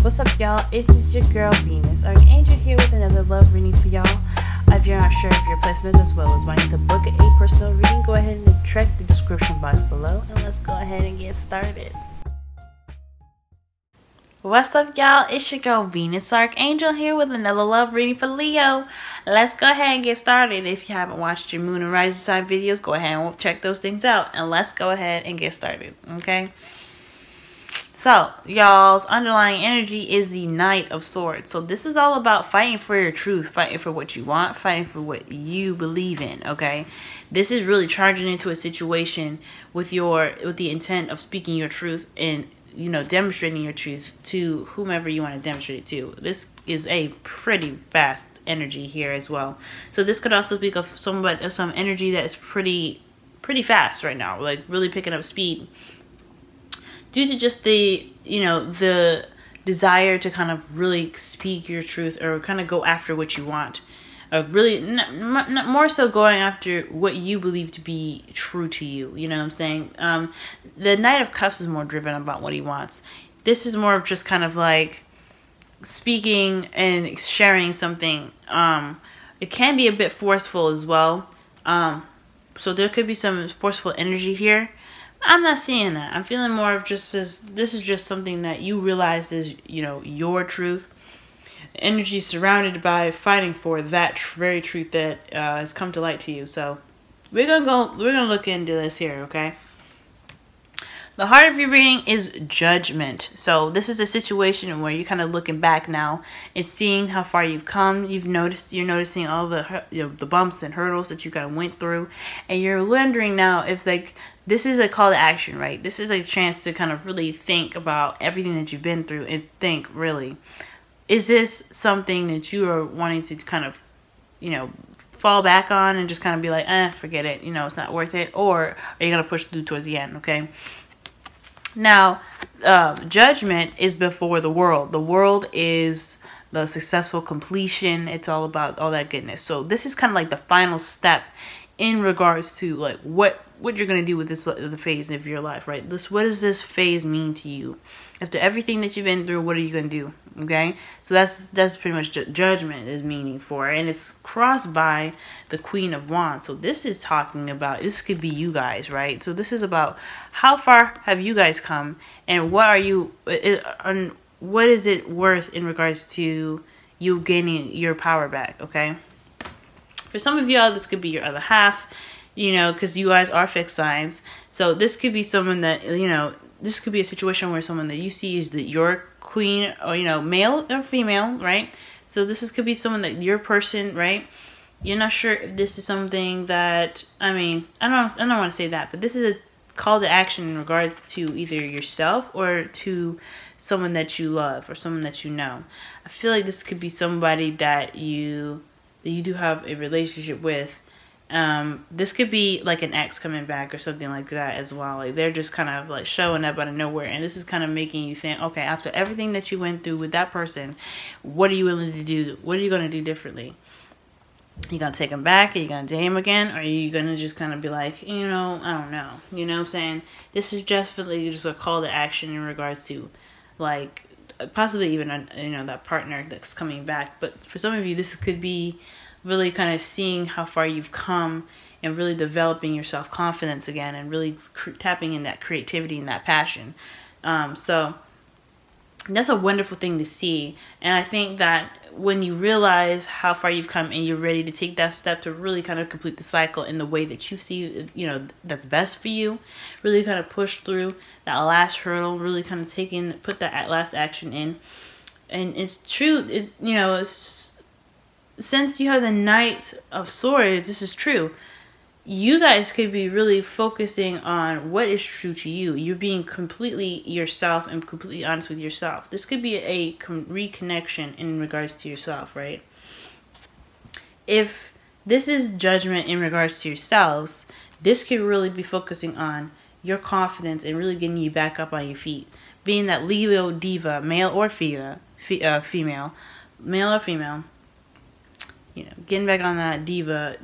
What's up, y'all? It's your girl Venus, Archangel, here with another love reading for y'all. If you're not sure of your placements as well as wanting to book a personal reading, go ahead and check the description box below, and let's go ahead and get started. What's up, y'all? It's your girl Venus, Archangel, here with another love reading for Leo. Let's go ahead and get started. If you haven't watched your moon and rising sign videos, go ahead and check those things out, and let's go ahead and get started, okay? So, y'all's underlying energy is the Knight of Swords. So this is all about fighting for your truth, fighting for what you want, fighting for what you believe in, okay? This is really charging into a situation with the intent of speaking your truth and, you know, demonstrating your truth to whomever you want to demonstrate it to. This is a pretty fast energy here as well. So this could also speak of some energy that's pretty fast right now, like really picking up speed, due to just the, you know, the desire to kind of really speak your truth or kind of go after what you want. Really, not more so going after what you believe to be true to you. You know what I'm saying? The Knight of Cups is more driven about what he wants. This is more of just kind of like speaking and sharing something. It can be a bit forceful as well. So there could be some forceful energy here. I'm not seeing that. I'm feeling more of just as this is just something that you realize is, you know, your truth. Energy surrounded by fighting for that very truth that has come to light to you. So we're gonna look into this here, okay? The heart of your reading is Judgment. So this is a situation where you're kind of looking back now and seeing how far you've come. You're noticing all the, you know, the bumps and hurdles that you kind of went through, and you're wondering now if, like, this is a call to action, right? This is a chance to kind of really think about everything that you've been through and think, really, is this something that you are wanting to kind of, you know, fall back on and just kind of be like, forget it, you know, it's not worth it, or are you gonna push through towards the end, okay? Now, Judgment is before the World. The World is the successful completion. It's all about all that goodness. So this is kind of like the final step in regards to like what you're gonna do with the phase of your life, right? What does this phase mean to you? After everything that you've been through, what are you gonna do? Okay, so that's pretty much Judgment is meaning for, and it's crossed by the Queen of Wands. So this is talking about, this could be you guys, right? So this is about how far have you guys come, and what are you, what is it worth in regards to you gaining your power back, okay? For some of y'all, this could be your other half, you know, because you guys are fixed signs. So this could be someone that, you know, this could be a situation where someone that you see is your queen, or, you know, male or female, right? So could be someone that your person, right? You're not sure if this is something that, I mean, I don't want to say that, but this is a call to action in regards to either yourself or to someone that you love or someone that you know. I feel like this could be somebody that you do have a relationship with. This could be like an ex coming back or something like that as well. Like they're just kind of like showing up out of nowhere, and this is kind of making you think, okay, after everything that you went through with that person, what are you willing to do? What are you going to do differently? Are you going to take him back? Are you going to date him again? Or are you going to just kind of be like, you know, I don't know. You know what I'm saying? This is definitely just a call to action in regards to, like, possibly even, you know, that partner that's coming back. But for some of you, this could be really kind of seeing how far you've come and really developing your self-confidence again, and really tapping in that creativity and that passion. So that's a wonderful thing to see. And I think that when you realize how far you've come and you're ready to take that step to really kind of complete the cycle in the way that you see, you know, that's best for you, really kind of push through that last hurdle, really kind of put that last action in. And it's true, you know, since you have the Knight of Swords, this is true. You guys could be really focusing on what is true to you. You're being completely yourself and completely honest with yourself. This could be a reconnection in regards to yourself, right? If this is Judgment in regards to yourselves, this could really be focusing on your confidence and really getting you back up on your feet. Being that Leo diva, male or female, male or female, you know, getting back on that diva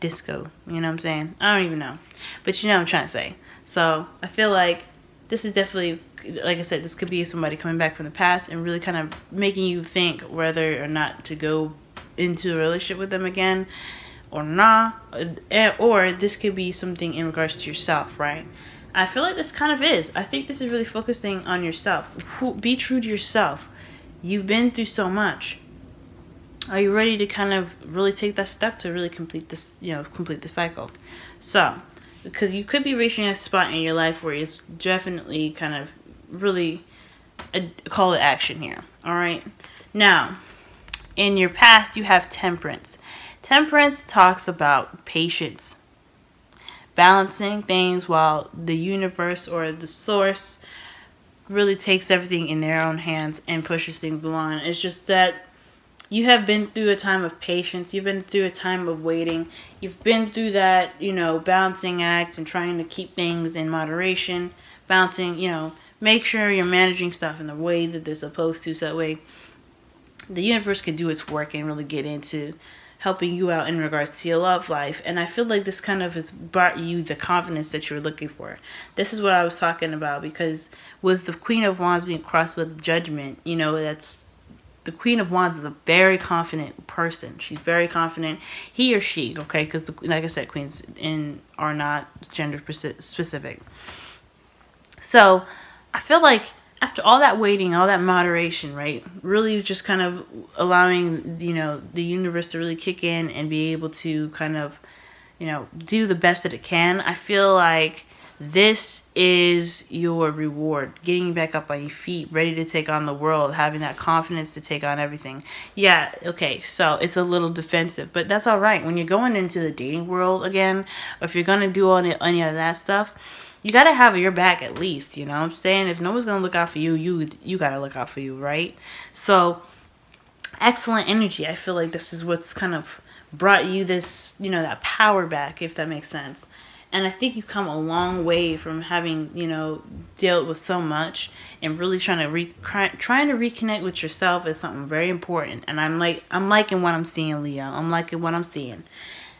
disco, you know what I'm saying? I don't even know, but you know what I'm trying to say. So I feel like this is definitely, like I said, this could be somebody coming back from the past and really kind of making you think whether or not to go into a relationship with them again or not. Or this could be something in regards to yourself, right? I feel like this kind of is. I think this is really focusing on yourself. Be true to yourself. You've been through so much. Are you ready to kind of really take that step to really complete this, complete the cycle? So, because you could be reaching a spot in your life where it's definitely kind of really a call to action here. All right. Now, in your past, you have Temperance. Temperance talks about patience, balancing things while the universe or the source really takes everything in their own hands and pushes things along. It's just that you have been through a time of patience. You've been through a time of waiting. You've been through that, balancing act and trying to keep things in moderation. Balancing, make sure you're managing stuff in the way that they're supposed to. So that way the universe can do its work and really get into helping you out in regards to your love life. And I feel like this kind of has brought you the confidence that you were looking for. This is what I was talking about, because with the Queen of Wands being crossed with Judgment, that's the Queen of Wands is a very confident person. She's very confident. He or she, okay? Because, like I said, queens are not gender specific. So I feel like after all that waiting, all that moderation, right? Really just kind of allowing, the universe to really kick in and be able to kind of, do the best that it can. I feel like this is your reward. Getting back up on your feet, ready to take on the world, having that confidence to take on everything. Yeah, okay, so it's a little defensive, but that's all right. When you're going into the dating world again, or if you're going to do any of that stuff, you got to have your back at least, you know what I'm saying? If no one's going to look out for you, you got to look out for you, right? So, excellent energy. I feel like this is what's kind of brought you this, that power back, if that makes sense. And I think you've come a long way from having, dealt with so much, and really trying to reconnect with yourself is something very important. And I'm liking what I'm seeing, Leo. I'm liking what I'm seeing.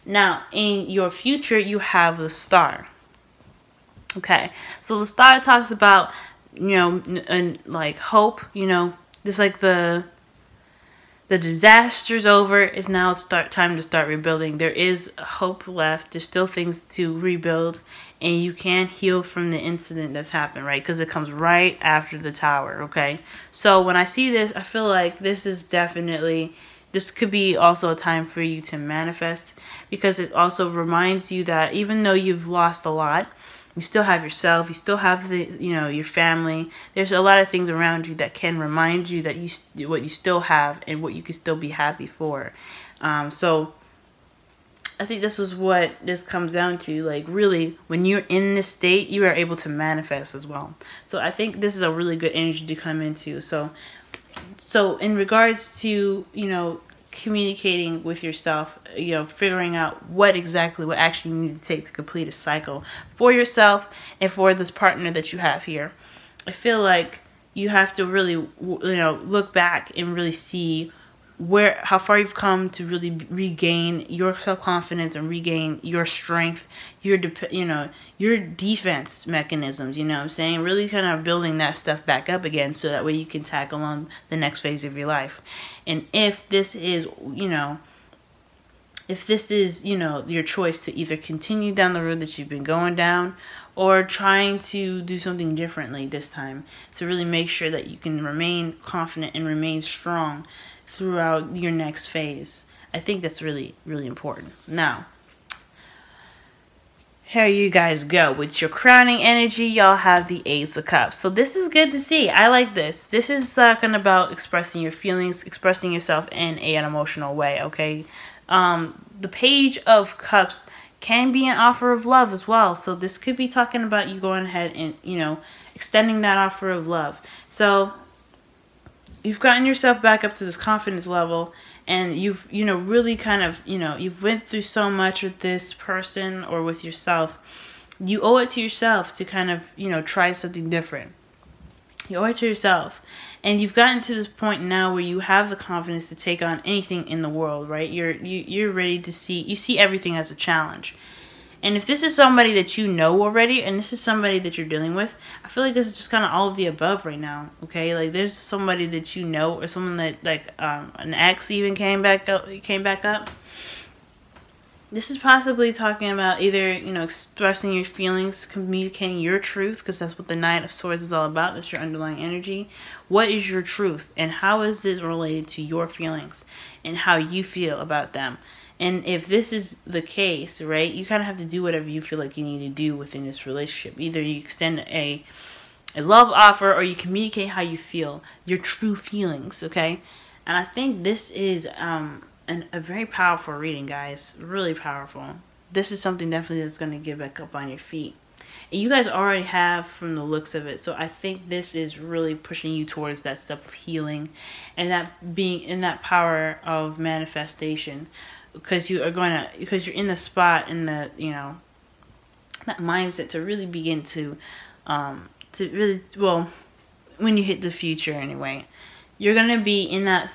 Now, in your future, you have the Star. Okay, so the Star talks about, like hope, just like the disaster's over. It's now time to start rebuilding. There is hope left. There's still things to rebuild, and you can heal from the incident that's happened, right? Because it comes right after the Tower, okay? So when I see this, I feel like this could be also a time for you to manifest, because it also reminds you that even though you've lost a lot, you still have yourself, you still have your family. There's a lot of things around you that can remind you that what you still have and what you can still be happy for. So I think this is what this comes down to. Like, really, when you're in this state, you are able to manifest as well. So I think this is a really good energy to come into. So in regards to, communicating with yourself, figuring out what actually you need to take to complete a cycle for yourself and for this partner that you have here. I feel like you have to really, look back and really see how far you've come to really regain your self-confidence and regain your strength, your defense mechanisms, what I'm saying? Really kind of building that stuff back up again, so that way you can tackle on the next phase of your life. And if this is, your choice to either continue down the road that you've been going down, or trying to do something differently this time, to really make sure that you can remain confident and remain strong throughout your next phase. I think that's really, really important. Now, here you guys go. With your crowning energy, y'all have the Ace of Cups. So this is good to see. I like this. This is talking about expressing your feelings, expressing yourself in an emotional way, okay? The Page of Cups can be an offer of love as well. So this could be talking about you going ahead and, extending that offer of love. So you've gotten yourself back up to this confidence level, and you've, really kind of, you've went through so much with this person or with yourself. You owe it to yourself to kind of, try something different. You owe it to yourself. And you've gotten to this point now where you have the confidence to take on anything in the world, right? You're ready to see everything as a challenge. And if this is somebody that you know already, and this is somebody that you're dealing with, I feel like this is just kind of all of the above right now, okay? Like, there's somebody that you know, or someone that, like, an ex even came back up. This is possibly talking about either, you know, expressing your feelings, communicating your truth, because that's what the Knight of Swords is all about. That's your underlying energy. What is your truth, and how is it related to your feelings and how you feel about them? And if this is the case, right, you kind of have to do whatever you feel like you need to do within this relationship. Either you extend a love offer, or you communicate how you feel, your true feelings, okay? And I think this is a very powerful reading, guys. Really powerful. This is something definitely that's going to get back up on your feet. And you guys already have from the looks of it. So I think this is really pushing you towards that step of healing, and that being in that power of manifestation. Because you're in the spot, in the, you know, that mindset to really begin to really, well, when you hit the future anyway, you're gonna be in that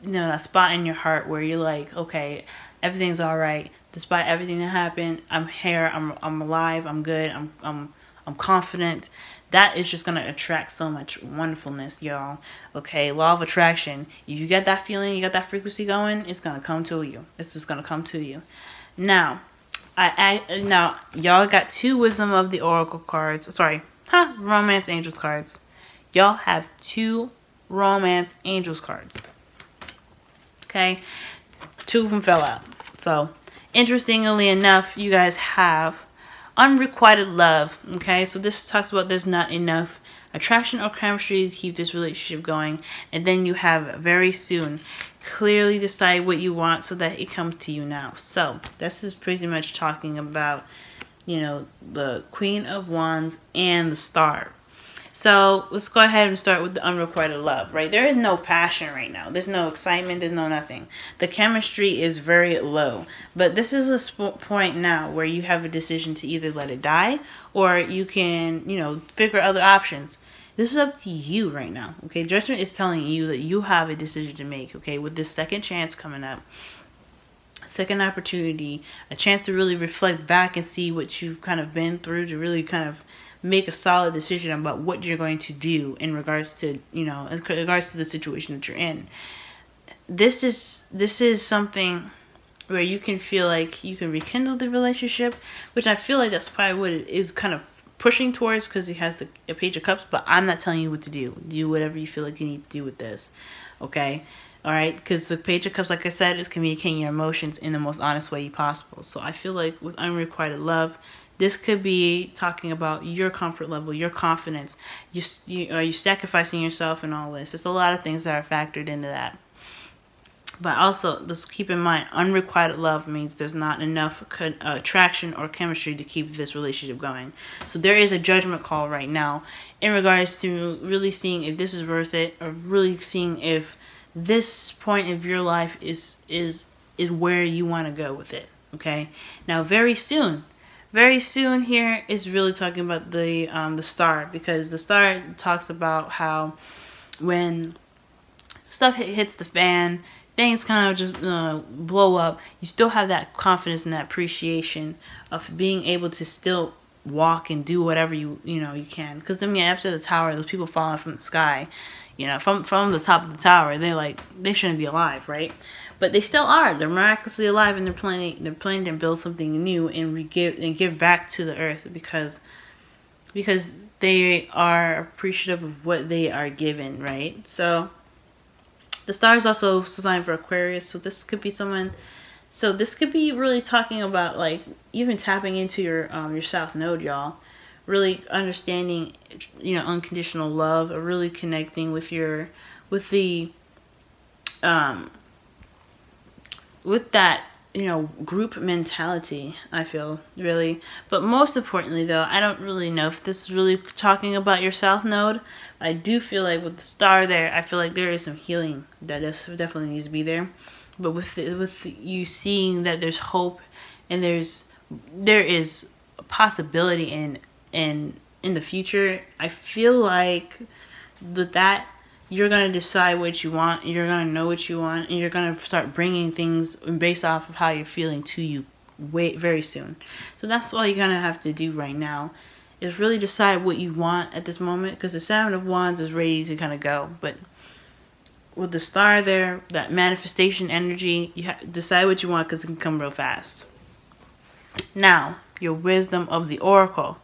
you know, that spot in your heart where you're like, okay, everything's all right, despite everything that happened. I'm here. I'm alive. I'm good. I'm confident. That is just gonna attract so much wonderfulness, y'all. Okay, law of attraction. If you get that feeling, you got that frequency going, it's gonna come to you. It's just gonna come to you. Now, now y'all got 2 Wisdom of the Oracle cards. Sorry, Romance Angels cards. Y'all have 2 Romance Angels cards. Okay, 2 of them fell out. So, interestingly enough, you guys have unrequited love. Okay, so this talks about there's not enough attraction or chemistry to keep this relationship going. And then you have very soon, clearly decide what you want so that it comes to you now. So this is pretty much talking about, you know, the Queen of Wands and the Star. So let's go ahead and start with the unrequited love, right? There is no passion right now. There's no excitement. There's no nothing. The chemistry is very low. But this is a point now where you have a decision to either let it die, or you can, you know, figure other options. This is up to you right now, okay? Judgment is telling you that you have a decision to make, okay? With this second chance coming up, second opportunity, a chance to really reflect back and see what you've kind of been through, to really kind of make a solid decision about what you're going to do in regards to, you know, in regards to the situation that you're in. This is something where you can feel like you can rekindle the relationship, which I feel like that's probably what it is kind of pushing towards, because he has a Page of Cups. But I'm not telling you what to do. Do whatever you feel like you need to do with this, okay? All right, because the Page of Cups, like I said, is communicating your emotions in the most honest way possible. So I feel like with unrequited love, this could be talking about your comfort level, your confidence. Are you sacrificing yourself and all this? There's a lot of things that are factored into that. But also, let's keep in mind, unrequited love means there's not enough attraction or chemistry to keep this relationship going. So there is a judgment call right now in regards to really seeing if this is worth it, or really seeing if this point of your life is where you want to go with it. Okay. Now, very soon here is really talking about the Star, because the Star talks about how when stuff hits the fan, things kind of just blow up, you still have that confidence and that appreciation of being able to still walk and do whatever you can. Because I mean, after the tower, those people falling from the sky, you know, from the top of the tower, they shouldn't be alive, right? But they still are. They're miraculously alive, and they're planning to build something new and give back to the earth, because they are appreciative of what they are given, right? So the Star is also designed for Aquarius, so this could be someone. So this could be really talking about, like, even tapping into your South Node, y'all. Really understanding, you know, unconditional love, or really connecting with that, you know, group mentality, I feel, really. But most importantly, though, I don't really know if this is really talking about your South Node. I do feel like with the Star there, I feel like there is some healing that definitely needs to be there. But with you seeing that there's hope, and there is a possibility in the future, I feel like that you're going to decide what you want, you're going to know what you want, and you're going to start bringing things based off of how you're feeling to you very soon. So that's all you're gonna have to do right now, is really decide what you want at this moment, because the Seven of Wands is ready to kind of go. But with the star there, that manifestation energy, you have to decide what you want, because it can come real fast. Now, your wisdom of the oracle.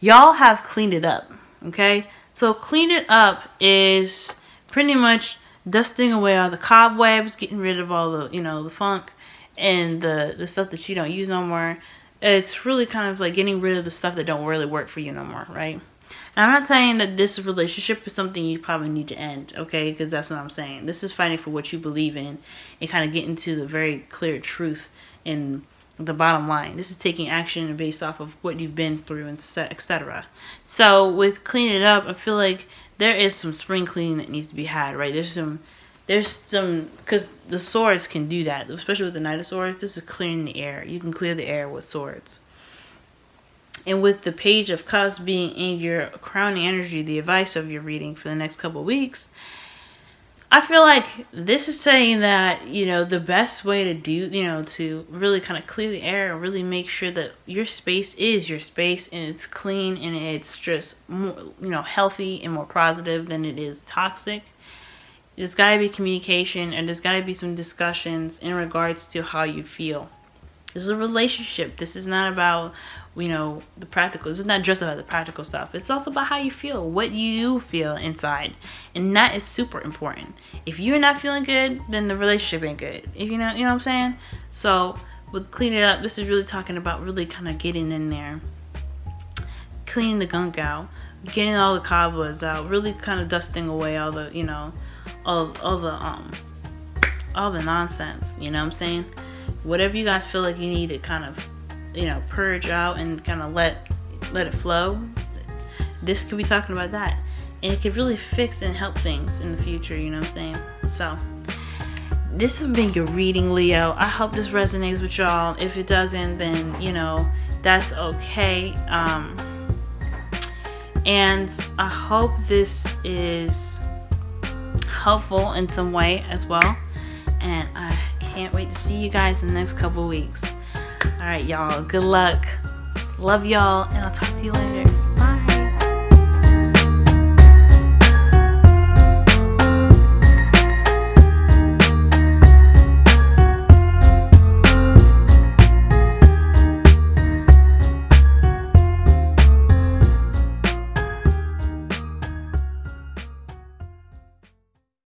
Y'all have cleaned it up, okay? So clean it up is pretty much dusting away all the cobwebs, getting rid of all the, you know, the funk and the stuff that you don't use no more. It's really kind of like getting rid of the stuff that don't really work for you no more, right? And I'm not saying that this relationship is something you probably need to end, okay? Because that's what I'm saying. This is fighting for what you believe in and kind of getting to the very clear truth in the bottom line. This is taking action based off of what you've been through, and etc. So with cleaning it up, I feel like there is some spring cleaning that needs to be had, right? There's some, because the swords can do that, especially with the Knight of Swords. This is clearing the air. You can clear the air with swords. And with the Page of Cups being in your crowning energy, the advice of your reading for the next couple of weeks, I feel like this is saying that, you know, the best way to do, you know, to really kind of clear the air and really make sure that your space is your space and it's clean and it's just more, you know, healthy and more positive than it is toxic. There's got to be communication, and there's got to be some discussions in regards to how you feel. This is a relationship. This is not about, you know, the practical. This is not just about the practical stuff. It's also about how you feel, what you feel inside. And that is super important. If you're not feeling good, then the relationship ain't good. If you know what I'm saying? So with cleaning it up, this is really talking about really kind of getting in there, cleaning the gunk out, getting all the cobwebs out, really kind of dusting away all the, you know, all the nonsense, you know what I'm saying? Whatever you guys feel like you need to kind of, you know, purge out and kind of let it flow. This could be talking about that, and it could really fix and help things in the future, you know what I'm saying? So this has been your reading, Leo. I hope this resonates with y'all. If it doesn't, then, you know, that's okay. And I hope this is helpful in some way as well, and I can't wait to see you guys in the next couple weeks. All right, y'all, good luck. Love y'all, and I'll talk to you later.